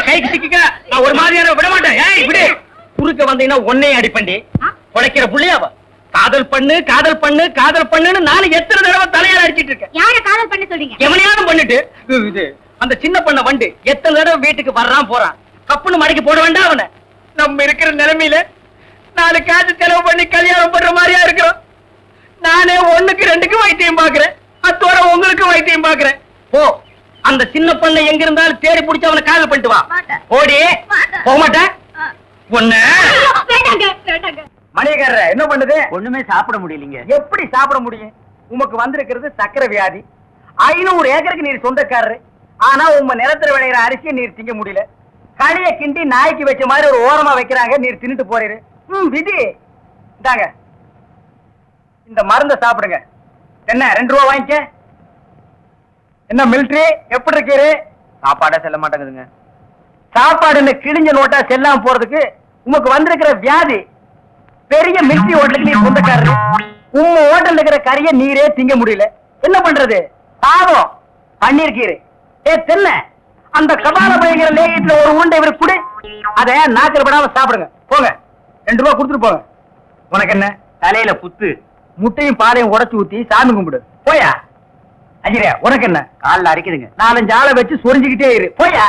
கைக்கு சிக்க நான் ஒரு மாதிரியான விட மாட்டேன். இப்படி குறுக்க வந்தீங்கன்னா ஒன்னே அடிப்பண்டி உடைக்கிற புள்ளையாவ. காதல் பண்ணு காதல் பண்ணு காதல் பண்ணுன்னு நானும் எத்தனை தடவை தலையால அடிச்சிட்டு இருக்கேன். யார காதல் பண்ண சொல்றீங்க? எவனையாவது பண்ணிட்டு இது அந்த சின்ன பண்ண வண்டு எத்தனை தடவை வீட்டுக்கு வர்றான் போறான். கப்புன்னு மடக்கி போட வேண்டாம் அவனை. நம்ம இருக்கிற நிலைமையில 4 காசு செலவு பண்ணி கல்யாணம் பண்ற மாதிரியா இருக்கிறோம். நானே 1க்கு 2க்கு வைத்தியம் பாக்குறேன். அத்தோட உங்களுக்கு வைத்தியம் பாக்குறேன். போ அந்த சின்ன பண்ண எங்க இருந்தாலும் தேடி பிடிச்சு அவனை காதல் பண்ணிட்டு வா. ஓடி போக மாட்டேன். ஒண்ணு மணியக்காரர என்ன பண்ணுது? ஒண்ணுமே சாப்பிட முடியலீங்க. எப்படி சாப்பிட முடியும்? உமக்கு வந்திருக்கிறது சக்கரை வியாதி. 500 ஏக்கருக்கு நீர் சொந்தக்காரரு. ஆனா உங்க நிலத்துல விளையிற அரிசியை நீர் திங்க முடியல. களிய கிண்டி நாய்க்கு வச்ச மாதிரி ஒரு ஓரமா வைக்கிறாங்க. நீர் தின்னுட்டு போறீரு. விதி இந்தாங்க இந்த மருந்த சாப்பிடுங்க. என்ன 2 ரூபா வாங்கிக்க. என்ன மிலிட்டரி எப்படி இருக்கீரு? சாப்பாடே செல்ல மாட்டேங்குதுங்க. சாப்பாடுன்னு கிழிஞ்ச நோட்டா செல்லாம போறதுக்கு உமக்கு வந்திருக்கிற வியாதி. பெரிய மிலிட்டரி ஹோட்டலுக்கு நீர் சொந்தக்காரரு. உங்க ஹோட்டல் இருக்கிற கறிய நீரே திங்க முடியல. என்ன பண்றது? பாவம் பண்ணிருக்கீரு. தென்ன அந்த கபால பயங்கர லேகியத்துல ஒரு உருண்டை இவருக்கு கொடு. அத நாக்கில் படாம சாப்பிடுங்க. போங்க 2 ரூபா கொடுத்துட்டு போங்க. உனக்கு என்ன தலையில புத்து? முட்டையும் பாலையும் உடைச்சு ஊத்தி சாமி கும்பிடு. போயா அஜிரே. உனக்கு என்ன? காலில் அரைக்குதுங்க. 4 ஆளை வச்சு சொரிஞ்சுக்கிட்டே இரு. போயா.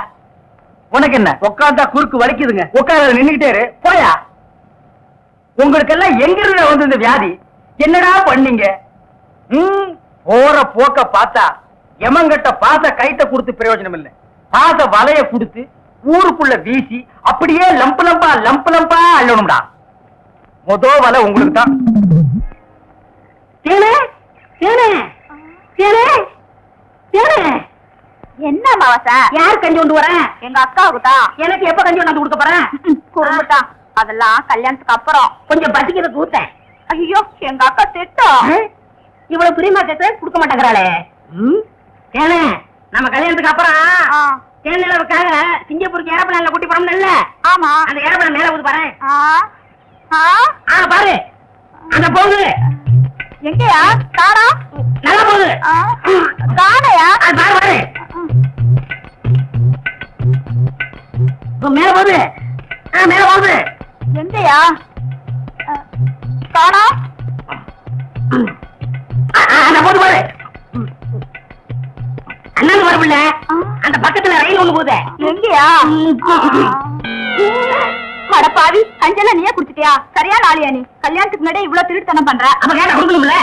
உனக்கு என்ன? உட்காந்தா குறுக்கு வலிக்குதுங்க. உட்கார நின்னுகிட்டே இரு. போயா. உங்களுக்கு எல்லாம் எங்க இருந்து வந்து இந்த வியாதி? என்னடா பண்ணீங்க? போற போக்க பார்த்தா எமங்கட்ட பாச கைட்ட கொடுத்து பிரயோஜனம் இல்லை. பாச வலைய கொடுத்து ஊருக்குள்ள வீசி அப்படியே லம்பு லம்பா அள்ளணும்டா. மொத வலை உங்களுக்கு தான். என்ன மாவசா? யார் கஞ்சி கொண்டு வரேன்? எங்க அக்காவுக்கு தான். எனக்கு எப்ப கஞ்சி கொண்டாந்து கொடுக்க போறேன்? குறும்புட்டா. அதெல்லாம் கல்யாணத்துக்கு அப்புறம். கொஞ்சம் பசிக்கிறது ஊத்தேன். ஐயோ எங்க அக்கா திட்டம். இவ்வளவு பிரியமா கேட்க கொடுக்க மாட்டேங்கிறாளே. ஏனே நம்ம கல்யாணத்துக்கு அப்புறம் தேனிலவுக்காக சிங்கப்பூருக்கு ஏரோப்ளேன்ல கூட்டி போறோம்ல. ஆமா. அந்த ஏரோப்ளேன் மேல ஊது பாரு. பாரு அந்த போகுது. எங்கயா? காணா. நல்லா போகுது. காணையா? பாரு பாரு மேல போகுது. மேல போகுது. எங்கயா? காணா. அந்த போது பாரு. அண்ணன் வரவில்ல. அந்த பக்கத்துல ரயில் ஒண்ணு போகுது. எங்கயா? அடப்பாவி அஞ்சல நீயே குடிச்சிட்டியா? சரியா நாளியா நீ? கல்யாணத்துக்கு முன்னாடி இவ்வளவு திருட்டுத்தனம் பண்ற. அப்ப கேட்ட கொடுக்கணும்ல.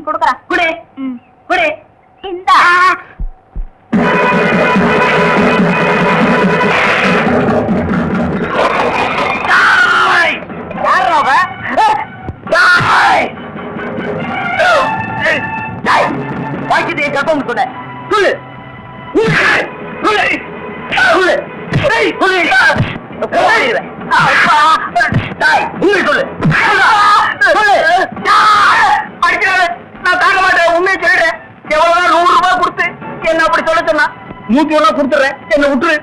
கொடுக்கறேன். குடு குடு. இந்தா. வாய்க்கிட்டே கற்பம் சொன்ன சொல்லு. நான் தாங்க மாட்டேன். உண்மையை சொல்லிடுறேன். எவ்வளவுதான் 100 ரூபாய் கொடுத்து என்ன அப்படி சொல்ல சொன்னா 101 கொடுத்துறேன். என்ன விட்டுரு.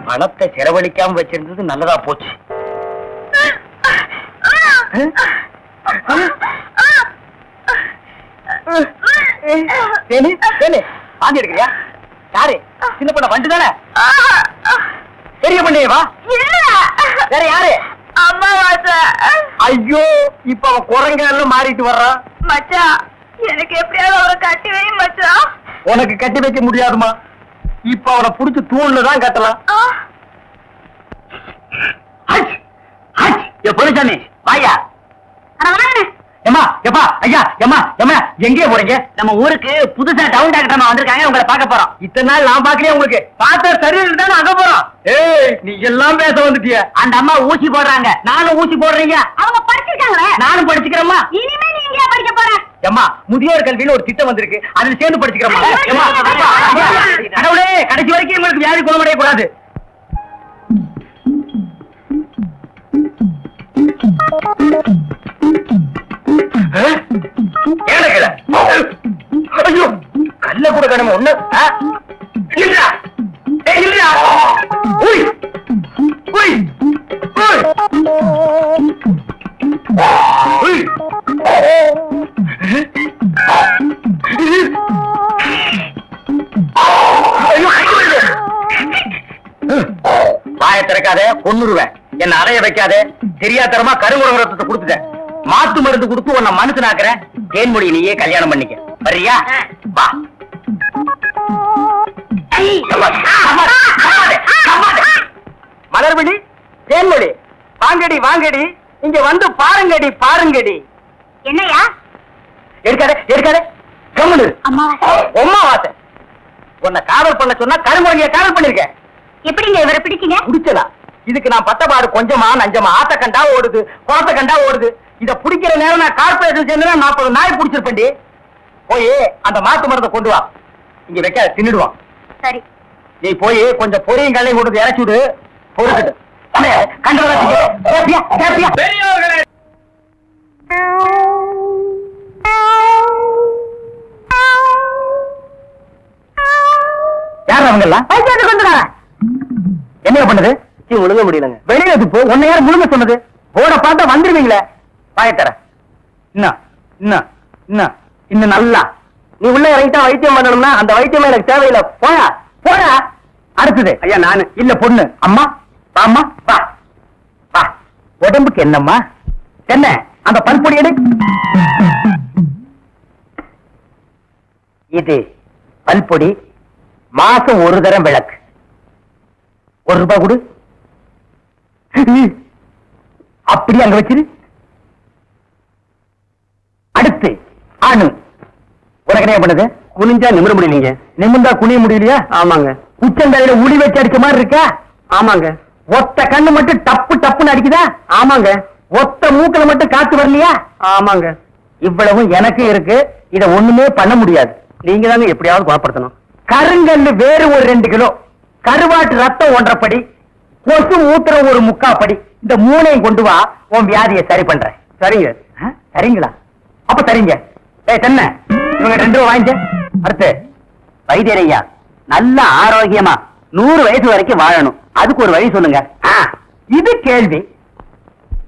பணத்தை செலவழிக்காம வச்சிருந்தது நல்லதா போச்சு. வாந்தி எடுக்கிறியா? யாரு? சின்ன பண்ண வண்டு தானே? பெரிய பண்ணேவா? வேற யாரு? அம்மாவாசை. ஐயோ இப்ப அவன் குரங்கால மாறிட்டு வர்றான். மச்சான் எனக்கு எப்படியாவது அவரை கட்டி வை மச்சான். உனக்கு கட்டி வைக்க முடியாதுமா. இப்ப அவனை புடிச்சு தூண்ல தான் கட்டலாம். பொருச்சாமி வாயா. ஏமா எப்பா ஐயா ஏமா ஏமா எங்கே போறீங்க? நம்ம ஊருக்கு புதுசா டவுன் டாக்டர் வந்திருக்காங்க. உங்களை பார்க்க போறோம். இத்தனை நாள் நான் பாக்கலையே. உங்களுக்கு பார்த்தா சரியில்லை தானே அங்க போறோம். ஏய் நீ எல்லாம் பேச வந்துட்டிய. அந்த அம்மா ஊசி போடுறாங்க. நானும் ஊசி போடுறீங்க. அவங்க படிச்சிருக்காங்களே. நானும் படிச்சுக்கிறேம்மா. இனிமே நீ எங்கயா படிக்க போற? ஏமா முதியோர் கல்வியில ஒரு திட்டம் வந்திருக்கு. அதுல சேர்ந்து படிச்சுக்கிறோமா? கடவுளே கடைசி வரைக்கும் உங்களுக்கு வியாதி குணமடைய கூடாது. ஐயோ கல்ல கூட கடமை ஒண்ணு. விடுவேன். என்ன அலைய வைக்காதே. தெரியாதரமா கருங்குரங்க ரத்தத்தை கொடுத்துட்டேன். மாத்து மருந்து கொடுத்து உன்னை மனுஷனாக்குறேன். தேன்மொழி நீயே கல்யாணம் பண்ணிக்க. வரியா? வா. மலர்விழி, தேன்மொழி, வாங்கடி வாங்கடி, இங்க வந்து பாருங்கடி பாருங்கடி. என்னையா? எடுக்காதே எடுக்காதே, கம்முனு. அம்மாவாசை. உன்னை காதல் பண்ண சொன்னா கருங்குரங்கிய காதல் பண்ணிருக்க. எப்படிங்க இவரை பிடிச்சீங்க? பிடிச்சதா? இதுக்கு நான் பத்தபாடு கொஞ்சமா நஞ்சமா ஆத்த கண்டா ஓடுது, குளத்த கண்டா ஓடுது. இத பிடிக்கிற நேரம் நான் கார்பரேஷன் சேர்ந்து 40 நாய் பிடிச்சிருப்பேன்டி. போய் அந்த மாட்டு மருந்தை கொண்டு வா. இங்க வைக்க தின்னுடுவான். சரி. நீ போய் கொஞ்சம் பொரியும் கல்லையும் கொண்டு இறச்சி விடு. பொறுக்கிட்டு பெரியவர்களே, யார் அவங்க எல்லாம்? என்ன பண்ணுது? முழுங்க முடியலங்க. வெளியில போ. உன்னை யார் முழுங்க சொன்னது? போட பார்த்தா வந்துருவீங்களே. பாயத்தர இன்னும் இன்னும் இன்னும் இன்னும் நல்லா நீ உள்ள இறங்கிட்டா வைத்தியம் பண்ணணும்னா அந்த வைத்தியம் எனக்கு தேவையில்லை. போயா போயா. அடுத்தது ஐயா நானு இல்ல பொண்ணு. அம்மா அம்மா வா வா. உடம்புக்கு என்னம்மா? என்ன அந்த பல்பொடி எடு. இது பல்பொடி. மாசம் ஒரு தரம் விளக்கு. ₹1 கொடு. அப்படி அங்க வச்சிரு. அடுத்து ஆணு. உனக்கு என்ன பண்ணுது? குனிஞ்சா நிமிர முடியலீங்க. நிமிர்ந்தா குனிய முடியலையா? ஆமாங்க. உச்சந்தலையில உளி வச்சு அடிச்ச மாதிரி இருக்கா? ஆமாங்க. ஒத்த கண்ணு மட்டும் டப்பு டப்புன்னு அடிக்குதா? ஆமாங்க. ஒத்த மூக்கல மட்டும் காத்து வரலையா? ஆமாங்க. இவ்வளவு எனக்கு இருக்கு. இத ஒண்ணுமே பண்ண முடியாது. நீங்க தாங்க எப்படியாவது குணப்படுத்தணும். கருங்கல்லு வேறு ஒரு 2 கிலோ, கருவாட்டு ரத்தம் 1.5 படி, கொசு மூத்திரம் ஒரு 3/4 படி. இந்த 3ஐயும் கொண்டு வா. உன் வியாதியை சரி பண்றேன். சரிங்க. சரிங்களா? அப்ப சரிங்க. தென்ன இவங்க 2 ரூபா வாங்கிக்க. அடுத்து வைத்தியரையா, நல்ல ஆரோக்கியமா 100 வயசு வரைக்கும் வாழணும். அதுக்கு ஒரு வழி சொல்லுங்க. இது கேள்வி.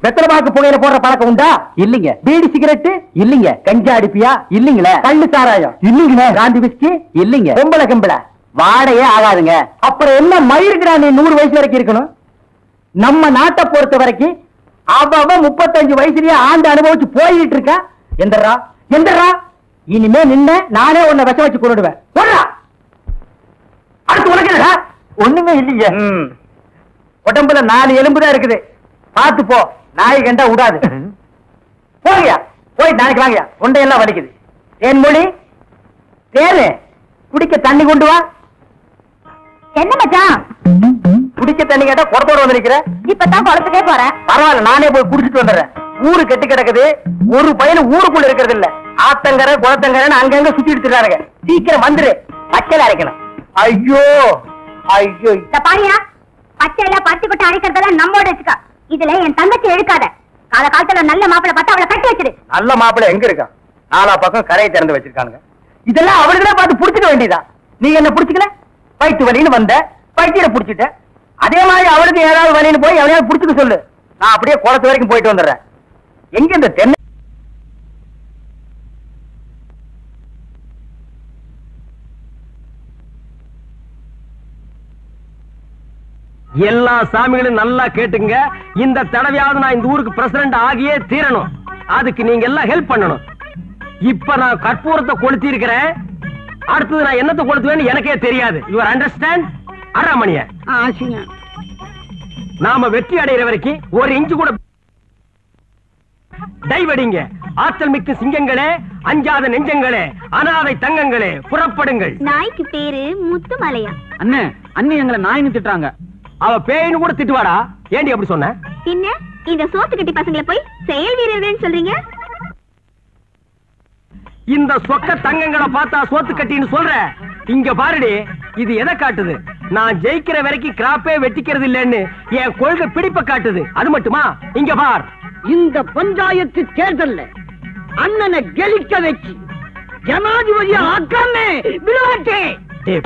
வெத்தலைபாக்கு புகையில போடுற பழக்கம் உண்டா? இல்லீங்க. பீடி சிகரெட்டு? இல்லீங்க. கஞ்சா அடிப்பியா? இல்லீங்களே. கள்ளு சாராயம்? இல்லீங்களே. காந்தி விஸ்கி? இல்லீங்க. பொம்பளை கம்பளை வாடையே ஆகாதுங்க. அப்புறம் என்ன மயிருக்குறா நீ 100 வயசு வரைக்கும் இருக்கணும்? நம்ம நாட்டை பொறுத்த வரைக்கும் அவ 35 வயசுலயே ஆண்டு அனுபவிச்சு போயிட்டு இருக்கா. எந்தரா எந்தரா, இனிமே நின்ன நானே உன்னை விஷம் வச்சு கொண்டுடுவேன். போடுறா. அடுத்து உனக்கு என்னடா? ஒண்ணுமே இல்லைங்க. உடம்புல 4 எலும்பு தான் இருக்குது. பார்த்து போ. நாய் கண்டா விடாது. போங்கயா, போய் நாளைக்கு வாங்கயா. தொண்டையெல்லாம் வலிக்குது. தேன்மொழி, தேனு குடிக்க தண்ணி கொண்டு வா. என்ன மச்சான்? குடிக்க தண்ணி கேட்டா குடத்தோட வந்திருக்கிற. இப்பதான் குளத்துக்கே போறேன். பரவாயில்ல, நானே போய் குடிச்சிட்டு வந்துடுறேன். ஊரு கெட்டு கிடக்குது. ஒரு பையன் ஊருக்குள்ள இருக்கிறது இல்ல. ஆத்தங்கரை குளத்தங்கரைன்னு அங்கங்க சுத்திட்டு இருக்காருங்க. சீக்கிரம் வந்துரு. பச்சையில அரைக்கணும். ஐயோ ஐயோ. பாரியா, பச்சையில பருத்தி கொட்டை அரைக்கிறதெல்லாம் நம்மோட வச்சுக்கா. இதுல என் தங்கச்சி எடுக்காத. கால காலத்துல நல்ல மாப்பிளை பார்த்தா அவளை கட்டி வச்சிரு. நல்ல மாப்பிள்ளை எங்க இருக்கா? 4 பக்கம் கரையை திறந்து வச்சிருக்கானுங்க. இதெல்லாம் அவளுக்குதான் பார்த்து புடிச்சுக்க வேண்டியதா? நீ என்ன புடிச்சுக்கல? வயிற்று வலின்னு வந்த, வயிற்ற புடிச்சிட்ட. அதே மாதிரி அவளுக்கு ஏதாவது வலின்னு போய் எவனையாவது புடிச்சுக்க சொல்லு. நான் அப்படியே குளத்து வரைக்கும் போயிட்டு வந்துடுறேன். எங்க இந்த தென்னை? எல்லா சாமிகளும் நல்லா கேட்டுங்க. இந்த தடவையாவது நான் இந்த ஊருக்கு பிரசிடண்ட் ஆகியே தீரணும். அதுக்கு நீங்க எல்லாம் ஹெல்ப் பண்ணணும். இப்ப நான் கற்பூரத்தை கொளுத்தி இருக்கிறேன். அடுத்தது நான் என்னத்தை கொளுத்துவேன்னு எனக்கே தெரியாது. Your understand? அரைமணிய நாம வெற்றி அடைகிற வரைக்கும் 1 இன்ச்சு கூட டைவடிங்க. ஆற்றல் மிக்க சிங்கங்களே, அஞ்சாத நெஞ்சங்களே, அனாதை தங்கங்களே, புறப்படுங்கள். நாய்க்கு பேரு முத்துமலையா? அண்ணே, அண்ணி எங்களை நாயின்னு திட்டுறாங்க. அவ பேயின்னு கூட திட்டுவாடா. ஏண்டி அப்படி சொன்ன? பின்ன இந்த சோத்து கட்டி பசங்களை போய் செயல் வீரர்கள் சொல்றீங்க? இந்த சொக்க தங்கங்களை பார்த்தா சோத்து கட்டின்னு சொல்ற. இங்க பாருடி, இது எதை காட்டுது? நான் ஜெயிக்கிற வரைக்கும் கிராப்பே வெட்டிக்கிறது இல்லன்னு என் கொள்கை பிடிப்ப காட்டுது. அது மட்டுமா? இங்க பார். இந்த பஞ்சாயத்து தேர்தல்ல அண்ணனை கெலிக்க வச்சு ஜனாதிபதி ஆக்காமே விடுவாட்டே.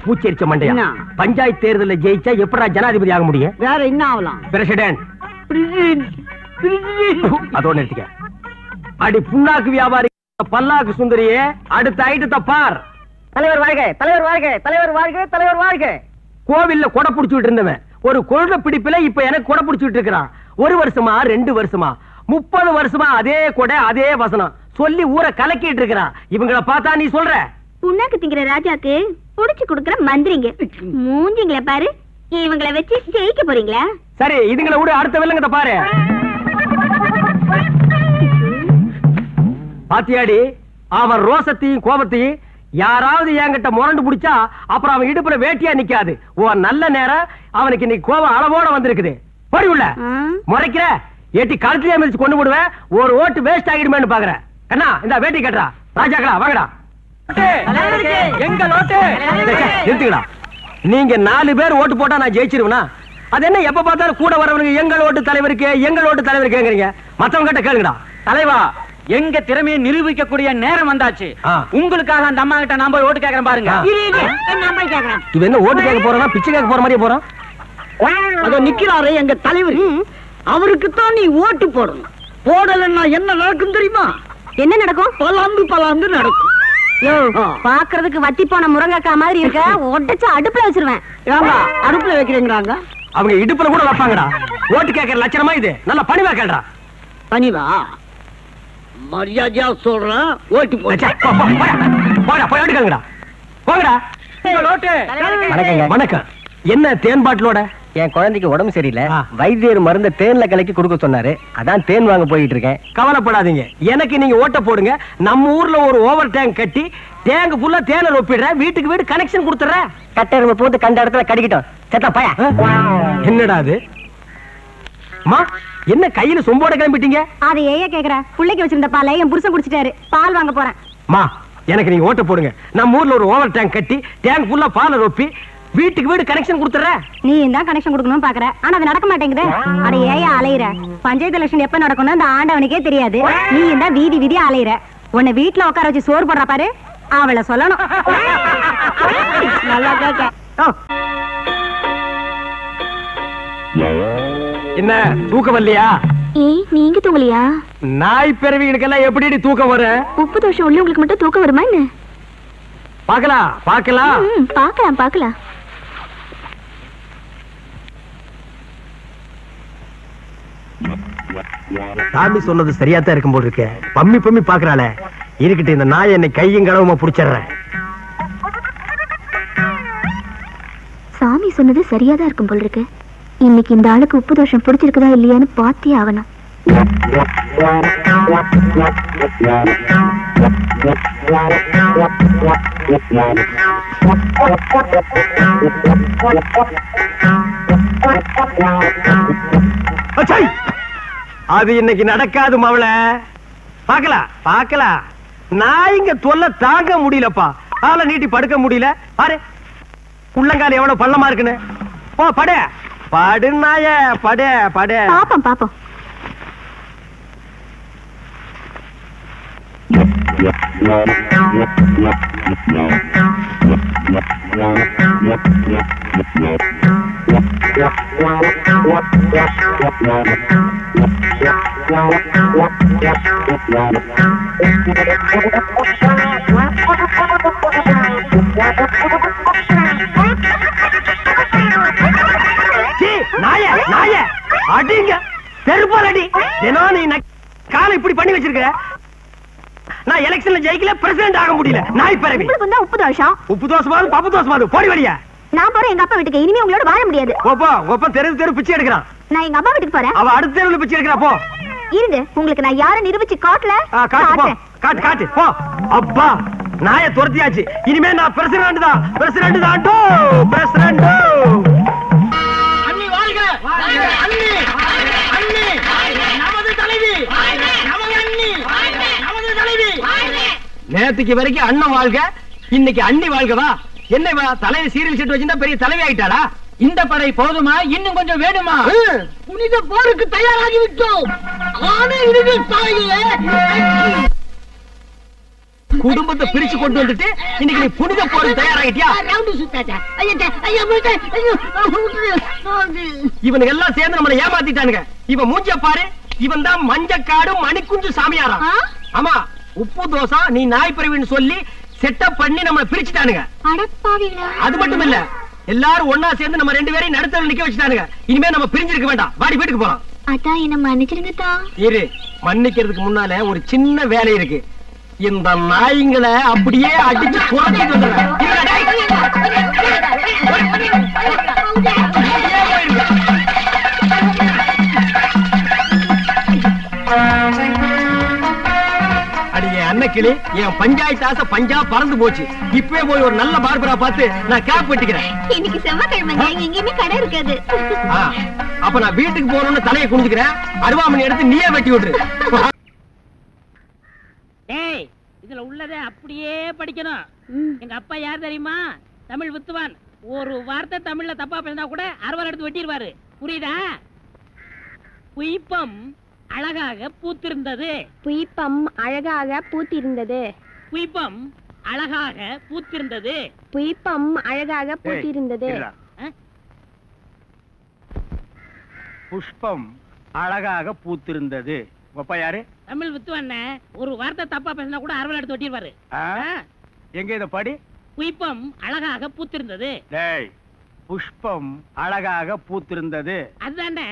பூச்செரிச்ச மண்டையா, பஞ்சாயத்து தேர்தலில் ஜெயிச்சா எப்படா ஜனாதிபதி ஆக முடியும்? வேற என்ன ஆகலாம்? பிரசிடென்ட். அதோட நிறுத்திக்க. அடி புண்ணாக்கு வியாபாரி பல்லாக்கு சுந்தரியே, அடுத்த ஐட்டத்தை பார். தலைவர் வாழ்க, தலைவர் வாழ்க, தலைவர் வாழ்க, தலைவர் வாழ்க. கோவில்ல கொடை புடிச்சுட்டு இருந்தவன் ஒரு கொள்கை பிடிப்புல இப்ப எனக்கு கொடை பிடிச்சிட்டு இருக்கிறான். 1 வருஷமா 2 வருஷமா 30 வருஷமா அதே கொடை அதே வசனம் சொல்லி ஊரை கலக்கிட்டு இருக்கிறான். இவங்கள பார்த்தா நீ சொல்ற புண்ணாக்கு திங்கிற ராஜாக்கு புடிச்சு கொடுக்கற மந்திரிங்க மூஞ்சிங்கள பாரு. இவங்கள வச்சு ஜெயிக்க போறீங்களா? சரி இதுங்களை விட அடுத்த வில்லங்கத்தை பாரு. பாத்தியாடி அவன் ரோசத்தையும் கோபத்தையும் யாராவது என்கிட்ட முரண்டு பிடிச்சா அப்புறம் அவன் இடுப்புல வேட்டியா நிக்காது. நல்ல நேரம் அவனுக்கு இன்னைக்கு கோபம் அளவோட வந்திருக்குது. போடி உள்ள முறைக்கிற ஏட்டி கழுத்திலே மிதிச்சு கொண்டு விடுவேன். ஒரு ஓட்டு வேஸ்ட் ஆகிடுமேன்னு பாக்குறேன். கண்ணா இந்த வேட்டி கட்டுறா. ராஜாக்களா வாங்கடா. எங்க ஓட்டு நிறுத்துக்கடா. நீங்க 4 பேர் ஓட்டு போட்டா நான் ஜெயிச்சிருவேனா? அது என்ன எப்ப பார்த்தாலும் கூட வரவனுக்கு எங்கள் ஓட்டு தலைவருக்கு எங்கள் ஓட்டு தலைவருக்குங்கிறீங்க. மத்தவங்க கிட்ட கேளுங்கடா. தலைவா எங்க திறமையை நிரூபிக்கக்கூடிய நேரம் வந்தாச்சு. உங்களுக்காக அந்த அம்மா கிட்ட நான் போய் ஓட்டு கேட்கறேன் பாருங்க. இவன் என்ன ஓட்டு கேட்க போறானா பிச்சை கேட்க போற மாதிரியே போறான். அதோ நிக்கிறாரு எங்க தலைவர். அவருக்குத்தான் நீ ஓட்டு போடணும். போடலன்னா என்ன நடக்கும் தெரியுமா? என்ன நடக்கும்? பலாந்து நடக்கும். பாக்குறதுக்கு வத்தி போன முருங்கக்கா மாதிரி இருக்க. ஒட்டச்சு அடுப்புல வச்சிருவேன். அடுப்புல வைக்கிறீங்கறாங்க. அவங்க இடுப்புல கூட வைப்பாங்கடா. ஓட்டு கேட்கற லட்சணமா இது. நல்ல பணிவா கேளுடா. பணிவா? மரியாதையா சொல்றேன். ஓட்டு போடா. போடா போய் ஓட்டு கேளுங்கடா. போங்கடா. வணக்கம். என்ன தேன் பாட்டிலோட? என் குழந்தைக்கு உடம்பு சரியில்லை. வைத்தியர் மருந்த தேன்ல கலக்கி கொடுக்க சொன்னாரு. அதான் தேன் வாங்க போயிட்டு இருக்கேன். கவலைப்படாதீங்க. எனக்கு நீங்க ஓட்ட போடுங்க. நம்ம ஊர்ல ஒரு ஓவர் டேங்க் கட்டி டேங்க் ஃபுல்லா தேனை ஒப்பிடுறேன். வீட்டுக்கு வீடு கனெக்ஷன் கொடுத்துறேன். கட்டெரும்பு போட்டு கண்ட இடத்துல கடிக்கிட்டோம். செத்தா பையா. என்னடா அது? அம்மா என்ன கையில சொம்போட கிளம்பிட்டீங்க? அது ஏய கேக்குற. புள்ளைக்கு வச்சிருந்த பாலை என் புருஷன் குடிச்சிட்டாரு. பால் வாங்க போறேன். அம்மா எனக்கு நீங்க ஓட்ட போடுங்க. நம்ம ஊர்ல ஒரு ஓவர் டேங்க் கட்டி டேங்க் ஃபுல்லா பாலை ஒப்பி வீட்டுக்கு வீடு கனெக்ஷன் கொடுத்துறேன். நீ தான் கனெக்ஷன் கொடுக்கணும்னு பாக்குற. ஆனா அது நடக்க மாட்டேங்குது. அட ஏயா அலையிற? பஞ்சாயத்து எலெக்ஷன் எப்ப நடக்கும்னு அந்த ஆண்டவனுக்கே தெரியாது. நீ தான் வீதி வீதியா அலையிற. உன்னை வீட்டுல உட்கார வச்சு சோறு போடுற பாரு. அவளை சொல்லணும். நல்லா கேட்க. என்ன தூக்கம் வரலையா? நீங்க தூங்கலையா? நாய் பிறவிகளுக்கெல்லாம் எப்படி தூக்கம் வரும்? உப்பு தோஷம் உள்ளவங்களுக்கு மட்டும் தூக்கம் வருமா என்ன? பாக்கலாம் பாக்கலாம் பாக்கலாம் பாக்கலாம். சாமி சொன்னது சரியாத்தான் இருக்கும் போல் இருக்க. பம்மி பம்மி பாக்குறாளே. இருக்கட்டும், இந்த நாய் என்னை கையும் கடவுமா புடிச்சிடுறேன். சாமி சொன்னது சரியாதான் இருக்கும் போல் இருக்கு. இன்னைக்கு இந்த ஆளுக்கு உப்பு தோஷம் பிடிச்சிருக்குதா இல்லையான்னு பார்த்தே ஆகணும். அது இன்னைக்கு நடக்காது மவள. பாக்கலாம் பாக்கலாம். நான் இங்க தொல்லை தாங்க முடியலப்பா. ஆளை நீட்டி படுக்க முடியல. பாரு உள்ளங்கால எவ்வளவு பள்ளமா இருக்குன்னு. போ படு படு நாய படு படு. பாப்போம் பாப்போம். நாய நாய அடிங்க செருப்பால் அடி. தினம் நீ காலை இப்படி பண்ணி வச்சிருக்க. நான் எலெக்ஷன்ல ஜெயிக்கல, பிரசிடென்ட் ஆக முடியல. நாய் பிறவி. உப்பு தோஷம். உப்பு தோசமாவது பப்பு தோசமாவது போடி வழியா. நான் போறேன் எங்க அப்பா வீட்டுக்கு. இனிமே உங்களோட வாழ முடியாது. ஓப்பா ஓப்பா தெரு தெரு பிச்சை எடுக்கிறான். நான் எங்க அப்பா வீட்டுக்கு போறேன். அவ அடுத்த தெருவுல பிச்சை எடுக்கிறா. போ இருங்க, உங்களுக்கு நான் யாரை நிரூபிச்சு காட்டல. காட்டு போ காட்டு காட்டு போ. அப்பா நாய துரத்தியாச்சு. இனிமே நான் பிரசிடென்ட் தான். பிரசிடென்ட் தான். பிரசிடென்ட். அண்ணி வாழ்க. அண்ணி அண்ணி நமது தலைவி. நமது அண்ணி நமது தலைவி. நேத்துக்கு வரைக்கும் அண்ணன் வாழ்க, இன்னைக்கு அண்ணி வாழ்கவா? என்ன தலையை சீரியல் செட் வச்சிருந்தா பெரிய தலைவி ஆயிட்டாளா? இந்த படை போதுமா? இன்னும் கொஞ்சம் வேணுமா? புனித போருக்கு தயாராகி விட்டோம். ஆனா இறுதி சாயிலே குடும்பத்தை பிரிச்சு கொண்டு வந்துட்டு இன்னைக்கு நீ புனித போருக்கு தயாராகிட்டியா? இவனுக்கு எல்லாம் சேர்ந்து நம்மளை ஏமாத்திட்டானுங்க. இவன் மூஞ்ச பாரு. இவன் தான் மஞ்சக்காடு மணிக்குஞ்சு சாமியாராம். ஆமா, உப்பு தோசை நீ நாய் பிறவின்னு சொல்லி செட்டப் பண்ணி நம்மளை பிரிச்சுட்டானுங்க. அது மட்டும் இல்ல, எல்லாரும் ஒன்னா சேர்ந்து நம்ம 2 பேரையும் நடுத்தர நிக்க வச்சுட்டானுங்க. இனிமே நம்ம பிரிஞ்சிருக்க வேண்டாம். வாடி வீட்டுக்கு போலாம். அதான் என்ன மன்னிச்சிருங்க தான். இரு, மன்னிக்கிறதுக்கு முன்னால ஒரு சின்ன வேலை இருக்கு. இந்த நாய்ங்களை அப்படியே அடிச்சு குறைச்சிட்டு வந்துடுறேன். அடியே அன்னக்கிளி, என் பஞ்சாயத்து ஆசை பஞ்சா பறந்து போச்சு. இப்பவே போய் ஒரு நல்ல பார்பரா பார்த்து நான் கேப் வெட்டிக்கிறேன். இன்னைக்கு செவ்வாய்க்கிழமை எங்கேயுமே கடை இருக்காது. அப்ப நான் வீட்டுக்கு போகணும்னு தலையை குனிஞ்சுக்கிறேன். அருவாமணி எடுத்து நீயே வெட்டி விட்டுரு. டேய், இதுல உள்ளதை அப்படியே படிக்கணும். எங்க அப்பா யார் தெரியுமா? தமிழ் வித்துவான். ஒரு வார்த்தை தமிழ்ல தப்பா பேசினா கூட அறுவாள் எடுத்து வெட்டிடுவாரு. புரியுதா? புய்பம் அழகாக பூத்திருந்தது. புய்பம் அழகாக பூத்திருந்தது. புய்பம் அழகாக பூத்திருந்தது. புய்பம் அழகாக பூத்திருந்தது. புஷ்பம் அழகாக பூத்திருந்தது. அப்பா யாரு? தமிழ் வித்துவான். ஒரு வார்த்தை தப்பா பேசினா கூட அறுவாள் எடுத்து வெட்டிடுவாரு. எங்க இத படி? புய்பம் அழகாக பூத்திருந்தது. டேய், புஷ்பம் அழகாக பூத்திருந்தது. அதுதானே,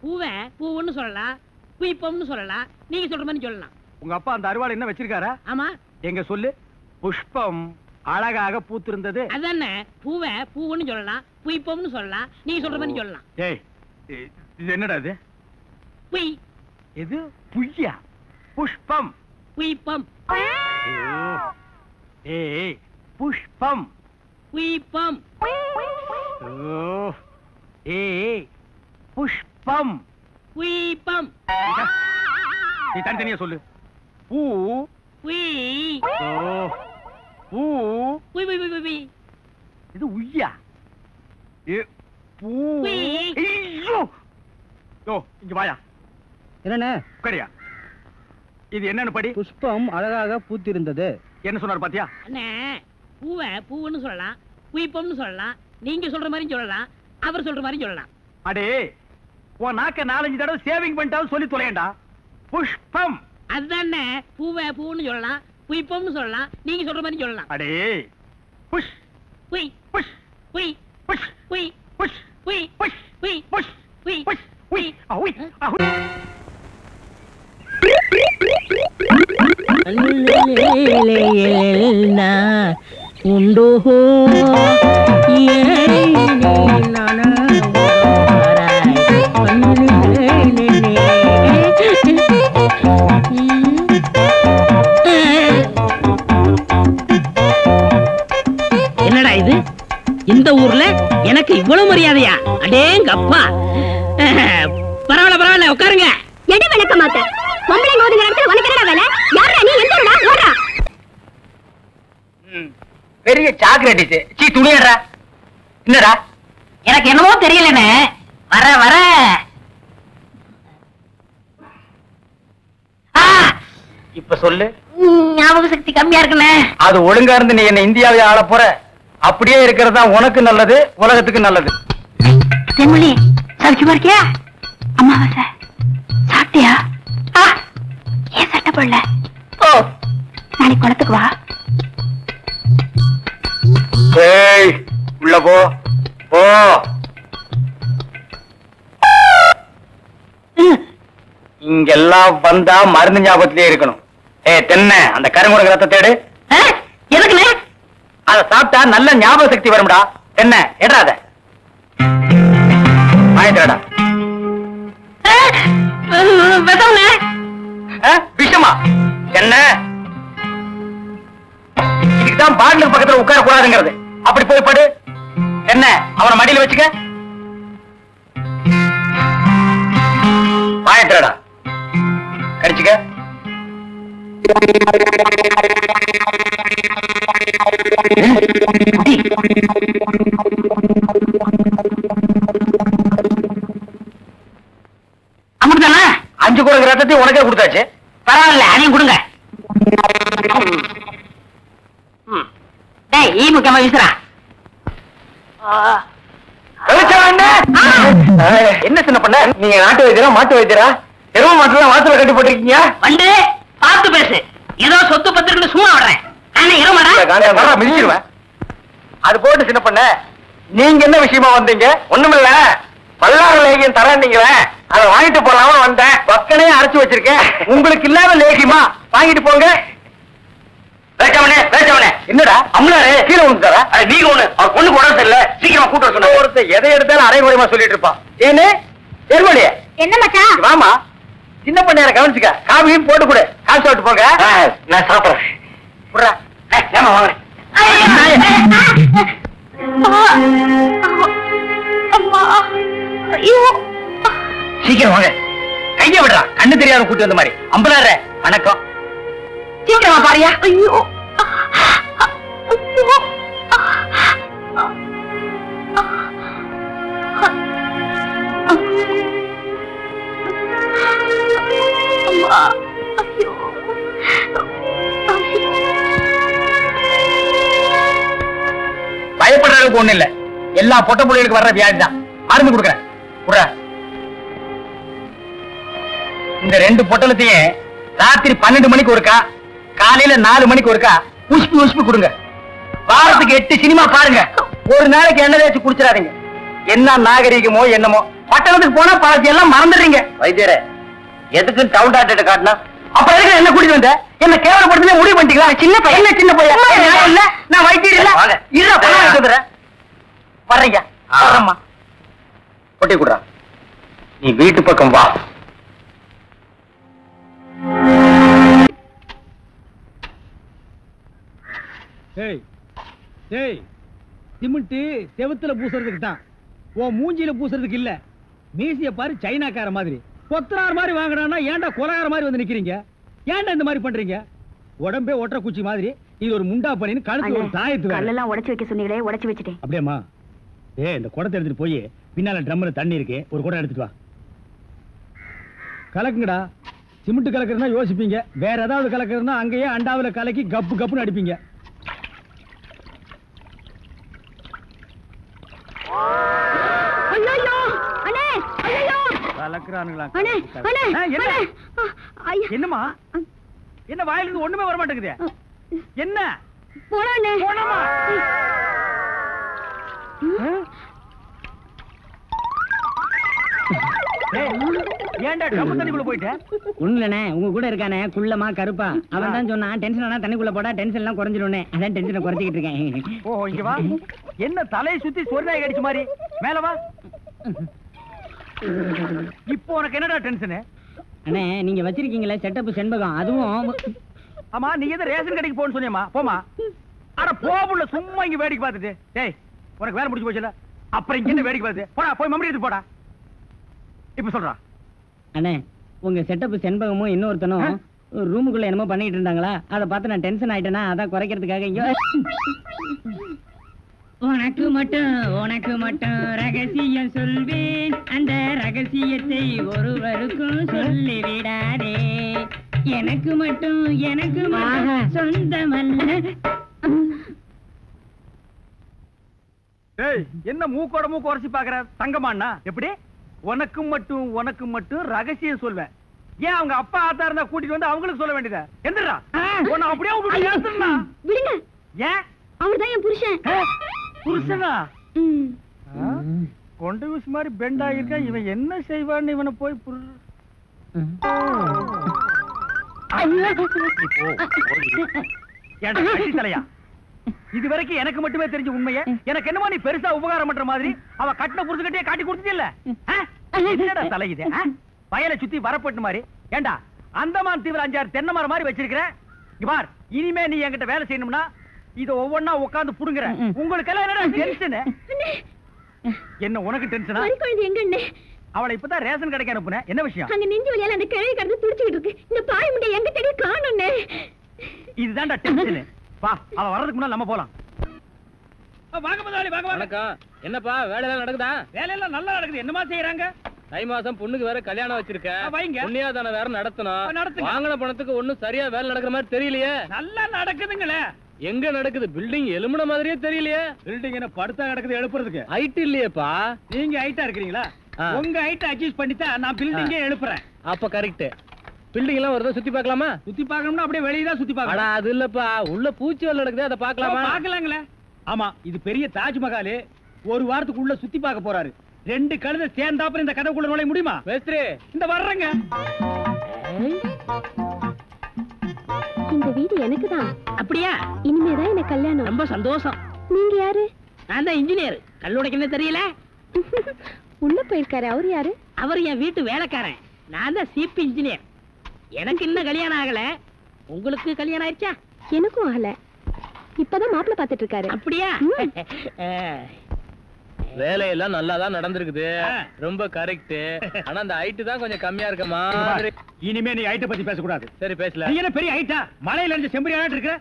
பூவை பூவுன்னு சொல்லலாம், புய்பம்னு சொல்லலாம். நீங்க சொல்ற மாதிரி சொல்லலாம். உங்க அப்பா அந்த அருவாள் என்ன வச்சிருக்காரா? ஆமா. எங்க சொல்லு. புஷ்பம் அழகாக பூத்திருந்தது. அதுதானே, பூவை பூவுன்னு சொல்லலாம், புய்பம்னு சொல்லலாம். நீங்க சொல்ற மாதிரி சொல்லலாம். டேய், இது என்னடா இது? புய். இது புய்யா? புஷ்பம். புய்பம். ஏய், புஷ்பம். புய்பம். ஏய், புஷ்பம். புய்பம். நீ தனித்தனியா சொல்லு. பூ. புய். பூ. புய் புய் புய் புய். இது உய்யா? பூ. ஐயோ, இங்க வாயா. என்னண்ணே? உட்காரியா. இது என்னன்னு படி? புஷ்பம் அழகாக பூத்திருந்தது. என்ன சொன்னார் பாத்தியா? அண்ணே, பூவை பூவுன்னு சொல்லலாம், புய்பம்னு சொல்லலாம். நீங்க சொல்ற மாதிரி சொல்லலாம், அவர் சொல்ற மாதிரி சொல்லலாம். அடே, உன் நாக்க 4-5 தடவை சேவிங் பண்ணிட்டாலும் சொல்லி தொலையண்டா. புஷ்பம். அதுதானே, பூவை பூன்னு சொல்லலாம், புய்பம்னு சொல்லலாம். நீங்க சொல்ற மாதிரி சொல்லலாம். அடே, புஷ் புய் புஷ் புய் புஷ் புய் புஷ் புய் புஷ் புய் புஷ் புய் புஷ் உய் அவுய் அவுய். உண்டோ என்னடா இது? இந்த ஊர்ல எனக்கு இவ்வளவு மரியாதையா? அடேங்கப்பா. பரவாயில்ல பரவாயில்ல, உட்காருங்க. எடி விளக்க மாட்ட. பொம்பளைங்க ஒதுங்குற இடத்துல உனக்கு என்னடா வேலை? யாரா நீ? எந்தடா ஓடுறா? பெரிய சாக்லேட். சீ, துணியடா. என்னடா? எனக்கு என்னமோ தெரியலனே. வர வர இப்ப சொல்லு. ஞாபக சக்தி கம்மியா இருக்குனே. அது ஒழுங்கா இருந்து நீ என்ன இந்தியாவை ஆள போற. அப்படியே இருக்கிறதா உனக்கு நல்லது, உலகத்துக்கு நல்லது. தென்மொழி, சௌக்கியமா இருக்கியா? அம்மாவாசை சாப்பிட்டியா? ஏன் சட்டை போடல? ஓ, நாளைக்கு குளத்துக்கு வா. ஏய், உள்ள போ போ. இங்கெல்லாம் வந்தா மருந்து ஞாபகத்திலே இருக்கணும். தென்னை, அந்த கருங்குரங்கு ரத்த தேடு. எதுக்குண்ணே? அத சாப்பிட்டா நல்ல ஞாபக சக்தி வரும்டா. என்ன ஏடாத வாங்கிடா. விஷமா என்ன? இதுக்குதான் பாட்டிலுக்கு பக்கத்துல உட்கார கூடாதுங்கிறது. அப்படி போய் படு. என்ன, அவனை மடியில வச்சுக்க. வாங்கிடா, கடிச்சுக்க. அமிர்தானா? 5 குரங்கு ரத்தத்தை உனக்கே கொடுத்தாச்சு. பரவாயில்ல, அதையும் கொடுங்க. டேய், ஈ முக்கியமா வீசுறா. என்ன சின்ன பண்ண? நீங்க நாட்டு வைத்தியரா மாட்டு வைத்தியரா? எரும மாட்டுல வாசல கட்டி போட்டிருக்கீங்க. வந்து பார்த்து பேசு. ஏதோ சொத்து பத்திரிக்கை சும்மா விடுறேன். நானே எருமாடா? மிதிச்சிருவேன். அது போட்டு சின்ன பண்ண. நீங்க என்ன விஷயமா வந்தீங்க? ஒண்ணுமில்ல, பல்லாறு லேகியம் தரேன்னீங்களே, அதை வாங்கிட்டு போலாம வந்தேன். பக்கனே அரைச்சு வச்சிருக்கேன். உங்களுக்கு இல்லாத லேகியமா? வாங்கிட்டு போங்க. என்னடா அம்னாரு கீழே விழுந்தாரா? நீங்க ஒண்ணு அவர் பொண்ணுக்கு உடம்பு சரியில்லை, சீக்கிரமா கூட்டு வர. ஒருத்தர் எதை எடுத்தாலும் அரைகுறையமா சொல்லிட்டு இருப்பான். ஏன்னு எருமலியே என்ன மச்சான்? வாமா, சின்ன பண்ணையார கவனிச்சுக்க. காபியும் போட்டு கொடு, காசு சாப்பிட்டு போங்க. நான் சாப்பிடுறேன். புடுறா. ஏமா வாங்க. அம்மா, ஐயோ, சீக்கிரம் வாங்க. கைய விடுறா, கண்ணு தெரியாத கூட்டி வந்த மாதிரி. 50,000 வணக்கம். சீக்கிரமா பாரியா. ஐயோ, அம்மா, ஐயோ, பயப்படுறதுக்கு ஒண்ணு இல்ல, எல்லா பொட்ட புள்ளைகளுக்கு வர்ற வியாதி தான். மருந்து கொடுக்குறேன். இந்த 2 பொட்டலத்தையும் ராத்திரி 12 மணிக்கு ஒருக்கா, காலையில 4 மணிக்கு ஒருக்கா உஷ்பு கொடுங்க. வாரத்துக்கு 8 சினிமா பாருங்க. ஒரு நாளைக்கு எண்ணெய் தேய்ச்சி குடிச்சிடாதீங்க. என்ன நாகரிகமோ என்னமோ, பட்டணத்துக்கு போனா பாலத்தி எல்லாம் மறந்துடுறீங்க. வைத்தியரே, எதுக்கு டவுன் டாக்டர் காட்டினா? அப்ப எதுக்கு என்ன கூட்டிட்டு வந்த? என்ன கேவலப்படுத்தல முடிவு பண்ணிட்டீங்களா? சின்ன பையன், சின்ன பையன் இல்ல, நான் வைத்தியர் இல்ல. இல்ல வர்றீங்க. வர்றம்மா, கொட்டி கொடுறா. நீ வீட்டு பக்கம் வா. சிமெண்ட் செவுத்துல பூசுறதுக்கு தான், ஓ மூஞ்சில பூசுறதுக்கு இல்ல. மீசிய பாரு, சைனாக்கார மாதிரி கொத்தனார் மாதிரி வாங்கினா ஏன்டா கொலகார மாதிரி வந்து நிக்கிறீங்க? ஏன்டா இந்த மாதிரி பண்றீங்க? உடம்பே ஒற்ற குச்சி மாதிரி, இது ஒரு முண்டா பண்ணின்னு கழுத்து ஒரு தாயத்து வேற. கல்லெல்லாம் உடைச்சு வைக்க சொன்னீங்களே, உடைச்சு வச்சுட்டேன். அப்படியேம்மா, இந்த குடத்தை எடுத்துட்டு போய் பின்னால ட்ரம்ல தண்ணி இருக்கு, ஒரு குடம் எடுத்துட்டு வா. கலக்குங்கடா. சிமெண்ட் கலக்குறதுனா யோசிப்பீங்க, வேற ஏதாவது கலக்குறதுனா அங்கேயே அண்டாவில கலக்கி கப்பு கப்புன்னு அடிப்பீங்க. என்னமா என்ன வாயிலிருந்து ஒண்ணுமே வர மாட்டேங்குது? என்ன ஏன்டா டப்பு தண்ணிக்குள்ள போயிட்ட? ஒண்ணுலண்ணே, உங்க கூட இருக்கானே குள்ளமா கருப்பா, அவன் தான் சொன்னான் டென்ஷன் ஆனா தண்ணிக்குள்ள போடா டென்ஷன் எல்லாம் குறைஞ்சிடும்னே. அதான் டென்ஷனை குறைச்சிக்கிட்டு இருக்கேன். ஓ, இங்க வா. என்ன தலையை சுத்தி சொர்ணாய் கடிச்ச மாதிரி? மேல வா. இப்போ உனக்கு என்னடா டென்ஷனு? அண்ணே, நீங்க வச்சிருக்கீங்களே செட்டப் செண்பகம், அதுவும். ஆமா, நீ எதை ரேஷன் கடைக்கு போன்னு சொன்னியம்மா? போமா. அட போபுள்ள, சும்மா இங்க வேடிக்கை பார்த்துட்டு. டேய், உனக்கு வேலை முடிஞ்சு போச்சுல, அப்புறம் இங்க என்ன வேடிக்கை பார்த்து? போடா, போய் மம்மடி எடுத்து போடா. இப்ப சொல்றா. அண்ணே, உங்க செட்டப் செண்பகமும் இன்னொருத்தனும் ரூமுக்குள்ள என்னமோ பண்ணிட்டு இருந்தாங்களா, அதை பார்த்து நான் டென்ஷன் ஆயிட்டேனா, அதான் குறைக்கிறதுக்காக இங்க. உனக்கு மட்டும் ரகசியம் சொல்வேன், அந்த ரகசியத்தை ஒருவருக்கும் சொல்லி விடாதே. எனக்கு மட்டும் சொந்தமல்ல. என்ன மூக்கோட மூக்கு உரசி பாக்குற தங்கமாண்ணா? எப்படி உனக்கு மட்டும் ரகசியம் சொல்வேன்? ஏன் அவங்க அப்பா ஆத்தா இருந்தா கூட்டிட்டு வந்து அவங்களுக்கு சொல்ல வேண்டியதா? எந்திரா, உன்னை அப்படியே விடுங்க. ஏன்? அவர்தான் என் புருஷன். புருஷனா? கொண்ட விஷ் மாதிரி பெண்ட் ஆகிருக்கா. இவன் என்ன செய்வான்னு இவனை போய் தலையா? இது வரைக்கும் எனக்கு மட்டுமே தெரிஞ்ச உண்மையை எனக்கு என்னமோ நீ பெருசா உபகாரம் பண்ற மாதிரி அவ கட்டின புருஷன்கிட்டே காட்டி கொடுத்துட்டில்ல? என்னடா தலை இது? வயலை சுத்தி வரப்பட்டு மாதிரி. ஏண்டா, அந்தமான் தீவிர 5-6 தென்னை மரம் மாதிரி வச்சிருக்கிற. பார், இனிமே நீ என்கிட்ட வேலை செய்யணும்னா இத ஒவ்வொன்னா உட்கார்ந்து புடுங்குற. உங்களுக்கு எல்லாம் என்னடா டென்ஷன்? என்ன உனக்கு டென்ஷனா? எங்க அவளை இப்பதான் ரேஷன் கடைக்கு அனுப்புனேன். என்ன விஷயம்? அங்க நெஞ்சு வலியால அந்த கிழவி கடந்து துடிச்சிட்டு இருக்கு. இந்த பாய் முண்டை எங்க தேடி காணோம்னே. இதுதான்டா டென்ஷன். வா, அவ வர்றதுக்கு முன்னால நம்ம போலாம். வாங்க முதலாளி, வாங்க வாங்க. என்னப்பா வேலை எல்லாம் நடக்குதா? வேலையெல்லாம் நல்லா நடக்குது. என்னமா செய்யறாங்க? தை மாசம் பொண்ணுக்கு வேற கல்யாணம் வச்சிருக்கேன். புண்ணியாதான வேற நடத்தணும். வாங்கின பணத்துக்கு ஒண்ணும் சரியா வேலை நடக்கிற மாதிரி தெரியலையே. நல்லா நடக்குதுங்களே. எங்க நடக்குது? பில்டிங் எலும்புன மாதிரியே தெரியலையே. பில்டிங் என்ன படுத்தா நடக்குது எழுப்புறதுக்கு? ஹைட் இல்லையேப்பா. நீங்க ஹைட்டா இருக்கிறீங்களா? உங்க ஹைட் அட்ஜஸ்ட் பண்ணிட்டா நான் பில்டிங்கே எழுப்புறேன். அப்ப கரெக்ட். பில்டிங் எல்லாம் வருதா? சுத்தி பார்க்கலாமா? சுத்தி பார்க்கணும்னா அப்படியே வெளியே தான் சுத்தி பார்க்கலாம். அது இல்லப்பா, உள்ள பூச்சி வேலை நடக்குது, அதை பார்க்கலாமா? பார்க்கலாங்களே. ஆமா, இது பெரிய தாஜ்மஹால். ஒரு வாரத்துக்குள்ள சுத்தி பார்க்க போறாரு. 2 கழுதை சேர்ந்தாப்புறம் இந்த கதவுக்குள்ள நுழைய முடியுமா? மேஸ்திரி இந்த வர்றங்க. இந்த வீடு எனக்கு தான். அப்படியா? இனிமேதான் எனக்கு கல்யாணம். ரொம்ப சந்தோஷம். நீங்க யாரு? நான் தான் இன்ஜினியர். கல்லுடைக்கணும் தெரியல. உள்ள போயிருக்காரு. அவரு யாரு? அவர் என் வீட்டு வேலைக்காரன். நான் தான் சீப் இன்ஜினியர். எனக்கு இன்னும் கல்யாணம் ஆகல. உங்களுக்கு கல்யாணம் ஆயிடுச்சா? எனக்கும் ஆகல. இப்பதான் மாப்பிள்ளை பாத்துட்டு இருக்காரு. அப்படியா? வேலையெல்லாம் நல்லா தான் நடந்திருக்குது. ரொம்ப கரெக்ட். ஆனா அந்த ஹைட் தான் கொஞ்சம் கம்மியா இருக்க மாதிரி. இனிமே நீ ஹைட்ட பத்தி பேசக்கூடாது. சரி பேசல. நீ என்ன பெரிய ஹைட்டா? மலையில இருந்து செம்பரியாட்டு இருக்க.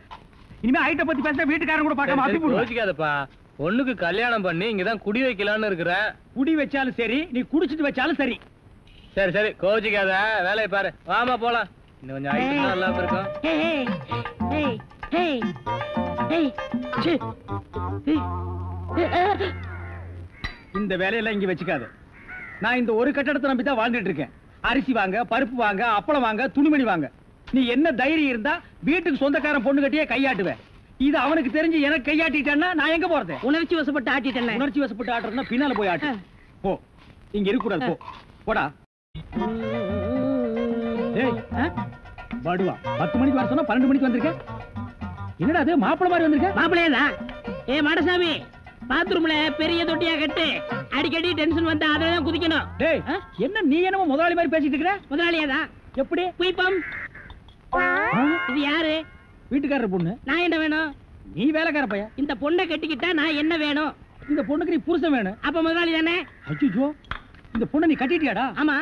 இனிமே ஹைட்ட பத்தி பேசினா வீட்டுக்காரங்க கூட பார்க்காம அப்பி போடுவாங்க. யோசிக்காதப்பா. பொண்ணுக்கு கல்யாணம் பண்ணி இங்கதான் குடி வைக்கலாம்னு இருக்கிறேன். குடி வச்சாலும் சரி, நீ குடிச்சிட்டு வச்சாலும் சரி. சரி சரி கோச்சிக்காத. வேலையை பாரு. வாமா போலாம். இன்னும் கொஞ்சம் ஹைட் நல்லா இருக்கும். இந்த வேலையெல்லாம் இங்க வச்சுக்காத. நான் இந்த ஒரு கட்டடத்தை நம்பி தான் வாழ்ந்துட்டு இருக்கேன். அரிசி வாங்க, பருப்பு வாங்க, அப்பளம் வாங்க, துணிமணி வாங்க. நீ என்ன தைரியம் இருந்தா வீட்டுக்கு சொந்தக்காரன் பொண்ணு கட்டியே கையாட்டுவேன். இது அவனுக்கு தெரிஞ்சு எனக்கு கையாட்டிட்டான்னா நான் எங்க போறது? உணர்ச்சி வசப்பட்டு ஆட்டிட்டேன். உணர்ச்சி வசப்பட்டு ஆட்டுறதுன்னா பின்னால போய் ஆட்டு. போ, இங்க இருக்க கூடாது. போ, போடா. படுவா 10 மணிக்கு வர சொன்னா 12 மணிக்கு வந்திருக்க. என்னடா அது மாப்பிள மாதிரி வந்திருக்க? மாப்பிள்ளையா? ஏ மாடசாமி, பாத்ரூம்ல பெரிய தொட்டியா கட்டு. அடிக்கடி டென்ஷன் வந்தா அதெல்லாம் குதிக்கணும். டேய், என்ன நீ என்னமோ முதலாளி மாதிரி பேசிட்டு இருக்கற? முதலாளியாதான். எப்படி? குயிப்பம். இது யாரு? வீட்டுக்காரர் பொண்ணு. நான் என்ன வேணும்? நீ வேலைக்கார பையன். இந்த பொண்ணை கட்டிக்கிட்டா நான் என்ன வேணும்? இந்த பொண்ணுக்கு நீ புருஷன் வேணும். அப்ப முதலாளி தானே? ஐயோ, இந்த பொண்ணை நீ கட்டிட்டியாடா? ஆமா.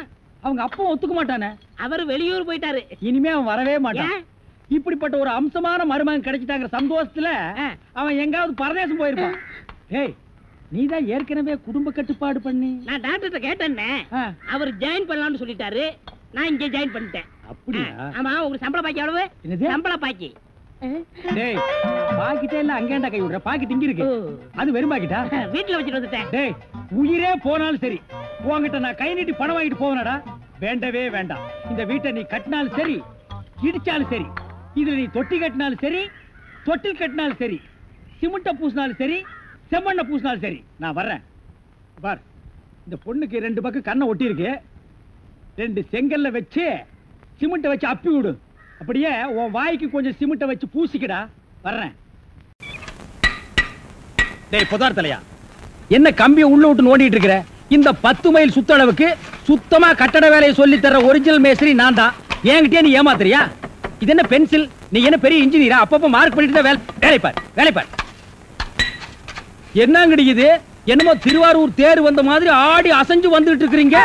அவங்க அப்பா ஒத்துக்க மாட்டானே. அவர் வெளியூர் போயிட்டாரு. இனிமே அவன் வரவே மாட்டான். இப்படிப்பட்ட ஒரு அம்சமான மருமகன் கிடைச்சிட்டாங்கிற சந்தோஷத்துல அவன் எங்காவது பரதேசம் போயிருப்பான். ஏய், நீதான் ஏற்கனவே குடும்ப கட்டுப்பாடு பண்ணி. நான் டாக்டர்கிட்ட கேட்டேன்னே. அவர் ஜாயின் பண்ணலாம்னு சொல்லிட்டாரு. நான் இங்கே ஜாயின் பண்ணிட்டேன். அப்படியா? ஆமா. உங்களுக்கு சம்பள பாக்கி எவ்வளவு? சம்பள பாக்கி. டேய், பாக்கிட்டே இல்ல அங்கேண்டா கை விடுற. பாக்கெட் இங்க இருக்கு. அது வெறும் பாக்கிட்டா? வீட்டுல வச்சுட்டு வந்துட்டேன். டேய், உயிரே போனாலும் சரி உன்கிட்ட நான் கை நீட்டி பணம் வாங்கிட்டு போவனடா. வேண்டவே வேண்டாம். இந்த வீட்டை நீ கட்டினாலும் சரி, இடிச்சாலும் சரி, இதுல நீ தொட்டி கட்டினாலும் சரி, தொட்டில் கட்டினாலும் சரி, சிமெண்ட பூசினாலும் சரி, செம்மண்ண பூசினாலும் சரி, நான் வர்றேன். பார், இந்த பொண்ணுக்கு 2 பக்கம் கண்ணை ஒட்டி இருக்கு. 2 செங்கல்ல வச்சு சிமெண்ட வச்சு அப்பி விடு. அப்படியே உன் வாய்க்கு கொஞ்சம் சிமெண்ட வச்சு பூசிக்கடா. வர்றேன். டேய் புதார் தலையா, என்ன கம்பியை உள்ள விட்டு நோண்டிட்டு இருக்கிற? இந்த 10 மைல் சுத்தளவுக்கு சுத்தமா கட்டட வேலையை சொல்லி தர ஒரிஜினல் மேஸ்திரி நான் தான். என்கிட்டயே நீ ஏமாத்துறியா? இது என்ன பென்சில்? நீ என்ன பெரிய இன்ஜினியரா? அப்பப்ப மார்க் பண்ணிட்டு தான் வேலை பார், வேலை பார். என்னங்கடி இது? என்னமோ திருவாரூர் தேர் வந்த மாதிரி ஆடி அசைஞ்சு வந்துட்டு இருக்கீங்க.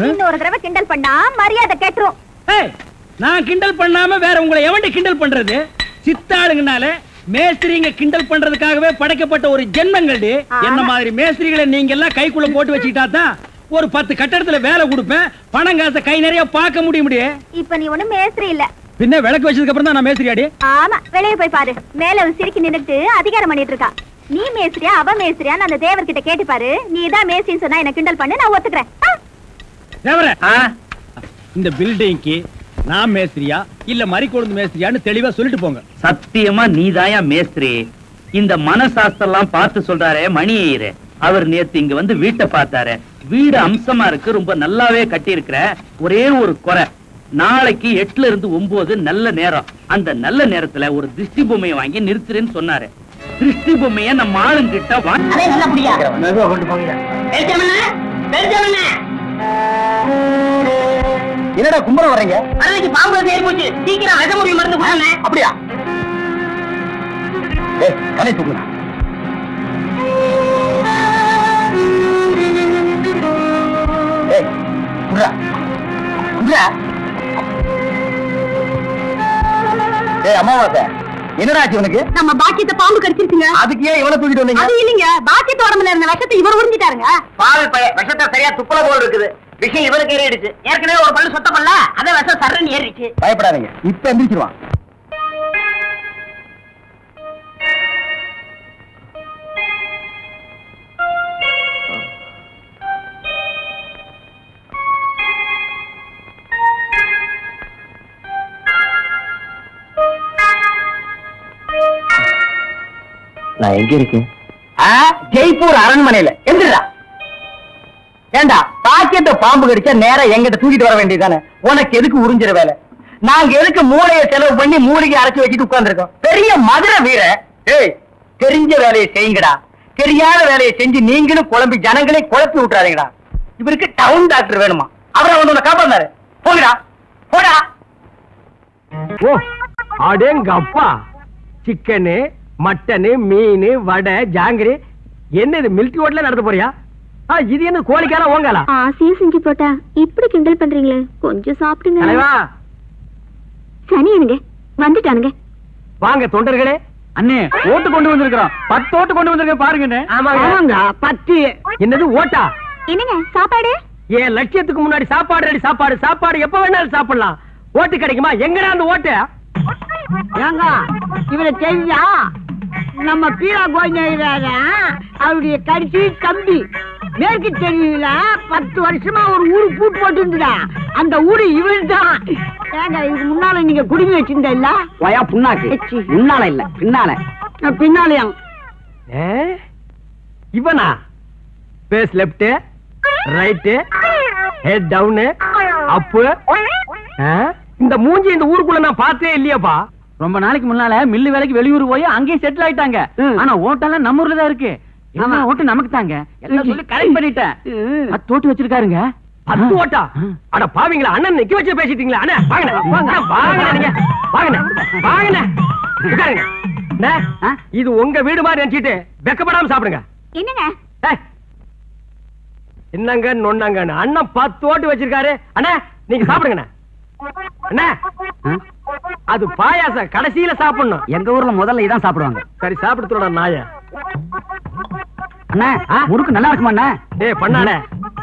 இன்னொரு தடவை கிண்டல் பண்ணா மரியாதை கேட்டுரும். ஏய், நான் கிண்டல் பண்ணாம வேற உங்களை எவன்டி கிண்டல் பண்றது? சித்தாளுங்கனால மேஸ்திரிங்க கிண்டல் பண்றதுக்காகவே படைக்கப்பட்ட ஒரு ஜென்மங்கள்டி. என்ன மாதிரி மேஸ்திரிகளை நீங்க எல்லாம் கைக்குள்ள போட்டு வச்சுக்கிட்டா தான் ஒரு 10 கட்டடத்துல வேலை கொடுப்பேன். பணம் காசை கை நிறைய பார்க்க முடியும். இப்ப நீ ஒண்ணும் மேஸ்திரி இல்ல. பின்ன விளக்கு வச்சதுக்கு அப்புறம் தான் நான் மேஸ்திரியாடி. ஆமா, வெளியே போய் பாரு. மேல ஒரு சிரிக்கி நின்னுட்டு அதிகாரம் பண்ணிட்டு இருக்கா. நீ மேஸ்திரியா அவ மேஸ்திரியான்னு அந்த தேவர்கிட்ட கேட்டு பாரு. நீ தான் மேஸ்திரின்னு சொன்னா என்ன கிண்டல் பண்ணு, நான் ஒத்துக்கிறேன். தேவரே, இந்த பில்டிங்க்கு நான் மேஸ்திரியா இல்ல மரிக்கொழுந்து மேஸ்திரியான்னு தெளிவா சொல்லிட்டு போங்க. சத்தியமா நீதாயா மேஸ்திரி. இந்த மனசாஸ்திரம் பார்த்து சொல்றாரே மணி ஐயரு, அவர் நேத்து இங்க வந்து வீட்டை பார்த்தாரு. வீடு அம்சமா இருக்கு, ரொம்ப நல்லாவே கட்டி இருக்கிற. ஒரே ஒரு குறை, நாளைக்கு 8ல இருந்து 9 நல்ல நேரம். அந்த நல்ல நேரத்துல ஒரு திருஷ்டி பொம்மையை வாங்கி நிறுத்துறேன்னு சொன்னாரு. திருஷ்டி பொம்மைய நம்ம ஆளுங்கிட்ட என்னடா கும்பல வர்றீங்க? பாம்பு ஏறி போச்சு. சீக்கிரம் விஷ முறிவு மருந்து கொடுங்க. அப்படியா? ஏய், கலை தூக்குடா. ஏய், குடுடா. குடுடா. ஏய் அம்மாவாசே, என்னடா ஆச்சு உனக்கு? நம்ம பாக்கியத்தை பாம்பு கடிச்சிருச்சுங்க. அதுக்கு ஏன் இவனை தூக்கிட்டு வந்தீங்க? அது இல்லைங்க, பாக்கியத்து உடம்புல இருந்த விஷத்தை இவர் உறிஞ்சிட்டாருங்க. பால் பைய விஷத்தை சரியா துப்பல போல் இருக்குது. விஷயம் இவனுக்கு ஏறிடுச்சு. ஏற்கனவே ஒரு பல்லு சொத்த பண்ணல, அதை விஷம் சர்றன்னு ஏறிடுச்சு. பயப்படாதீங்க, இப்ப எந்திரிச்சிருவான். நான் எங்க இருக்கேன்? ஜெய்ப்பூர் அரண்மனையில எந்திரா. ஏண்டா பாக்கெட்ட பாம்பு கடிச்சா நேரா எங்கிட்ட தூக்கிட்டு வர வேண்டியதானே? உனக்கு எதுக்கு உறிஞ்சிற வேலை? நாங்க எதுக்கு மூளையை செலவு பண்ணி மூலிகை அரைச்சு வச்சுட்டு உட்கார்ந்துருக்கோம்? பெரிய மதுரை வீர. ஏய், தெரிஞ்ச வேலையை செய்யுங்கடா. தெரியாத வேலையை செஞ்சு நீங்களும் குழம்பி ஜனங்களே குழப்பி விட்டுறாதீங்கடா. இவருக்கு டவுன் டாக்டர் வேணுமா? அவரை வந்து உன்னை காப்பாந்தாரு. போங்கடா, போடா. ஓ அடேங்க அப்பா, சிக்கனு மட்டனு மீன் வடை ஜாங்கிரி. என்ன இது மில்கி ஹோட்டல்ல நடத்த போறியா? இது என்ன கோழிக்காரா ஓங்காலா? ஆசையா செஞ்சு போட்டா இப்படி கிண்டல் பண்றீங்களே, கொஞ்சம் சாப்பிடுங்க. தலைவா சனியனுங்க வந்துட்டானுங்க. வாங்க தொண்டர்களே. அண்ணே ஓட்டு கொண்டு வந்திருக்கிறோம். 10 ஓட்டு கொண்டு வந்திருக்க பாருங்க. ஆமாங்க 10. என்னது ஓட்டா? என்னங்க சாப்பாடு? என் லட்சியத்துக்கு முன்னாடி சாப்பாடு ரெடி. சாப்பாடு சாப்பாடு எப்ப வேணாலும் சாப்பிடலாம். ஓட்டு கிடைக்குமா? எங்கடா அந்த ஓட்டு? ஏங்க இவரை தெரிஞ்சா நம்ம பீரா கோயில அவருடைய கடைசி தம்பி மேற்கு தெரியல 10 வருஷமா ஒரு ஊரு பூட்டு போட்டு இருந்துடா. அந்த ஊரு இவன் தான். ஏங்க இதுக்கு முன்னால நீங்க குடிமை வச்சிருந்த இல்ல? வயா புண்ணாக்கு. முன்னால இல்ல பின்னால. பின்னாலயா? இவனா? Face left right head down up. இந்த மூஞ்சி இந்த ஊருக்குள்ள நான் பார்த்தே இல்லையாப்பா. ரொம்ப நாளைக்கு முன்னால மில்லு வேலைக்கு வெளியூர் போய் அங்கேயே செட்டில் ஆயிட்டாங்க. ஆனா ஓட்டெல்லாம் நம்ம ஊர்ல தான் இருக்கு. ஆமா ஓட்டு நமக்கு தாங்க. எல்லாம் சொல்லி கரெக்ட் பண்ணிட்டேன். 10 ஓட்டு வச்சிருக்காருங்க. 10 ஓட்டா? அட பாவீங்களா, அண்ணன் நிக்க வச்சு பேசிட்டீங்களா? அண்ணா வாங்க வாங்க நீங்க வாங்க வாங்க உட்காருங்க. இது உங்க வீடு மாதிரி நினைச்சிட்டு வெக்கப்படாம சாப்பிடுங்க. என்னங்க என்னங்க நொன்னாங்க? அண்ணன் 10 ஓட்டு வச்சிருக்காரு. அண்ணா நீங்க சாப்பிடுங்க. அண்ணா அது பாயாசம் கடைசியில சாப்பிடணும். எங்க ஊர்ல முதல்ல இதான் சாப்பிடுவாங்க. சரி சாப்பிடுறோட நாய. அண்ணா முறுக்கு நல்லா இருக்குமா அண்ணா? டேய் பண்ணானே,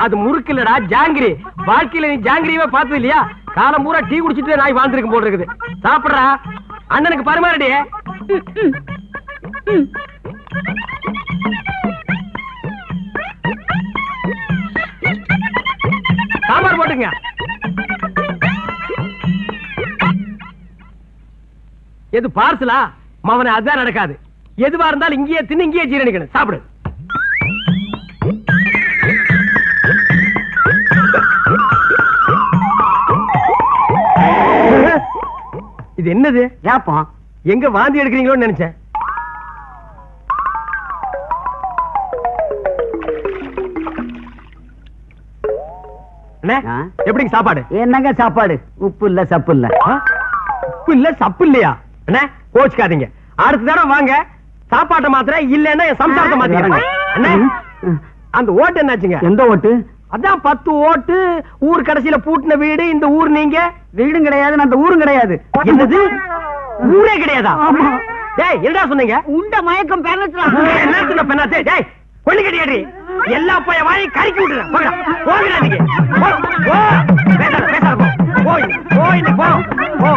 அது முறுக்கு இல்லடா ஜாங்கிரி. வாழ்க்கையில நீ ஜாங்கிரியவே பார்த்தது இல்லையா? காலம் பூரா டீ குடிச்சிட்டு நாய் வாழ்ந்துருக்கு போல இருக்குது. சாப்பிடுறா, அண்ணனுக்கு பரிமாறடி. சாம்பார் போட்டுங்க. எது பார்சலா? மவனை அதான் நடக்காது. எதுவா இருந்தாலும் இங்கேயே தின்னு இங்கேயே ஜீரணிக்கணும். சாப்பிடு. இது என்னது? ஏப்பா எங்க வாந்தி எடுக்கிறீங்களோன்னு நினைச்சேன். எப்படிங்க சாப்பாடு? என்னங்க சாப்பாடு? உப்பு இல்ல சப்பு இல்ல. உப்பு இல்ல சப்பு இல்லையா? அண்ணா கோச்சுக்காதீங்க. அடுத்த தடவை வாங்க சாப்பாட்டை மாத்திர இல்லன்னா என் சம்சாரத்தை மாத்திக்கிறேன். அந்த ஓட்டு என்னாச்சுங்க? எந்த ஓட்டு? அதான் 10 ஓட்டு. ஊர் கடைசியில பூட்டின வீடு இந்த ஊர். நீங்க வீடும் கிடையாது அந்த ஊரும் கிடையாது. என்னது ஊரே கிடையாதா? டேய் என்னடா சொன்னீங்க? உண்ட மயக்கம் பெறலாம். என்ன சொன்ன பெண்ணாத்தே? டேய் கொள்ளி கட்டியாடி எல்லா பைய வாயை கறிக்கி விட்டுறேன். போங்கடா போங்கடா நீங்க. போ போ பேசாத பேசாத போ. போய் போ போ.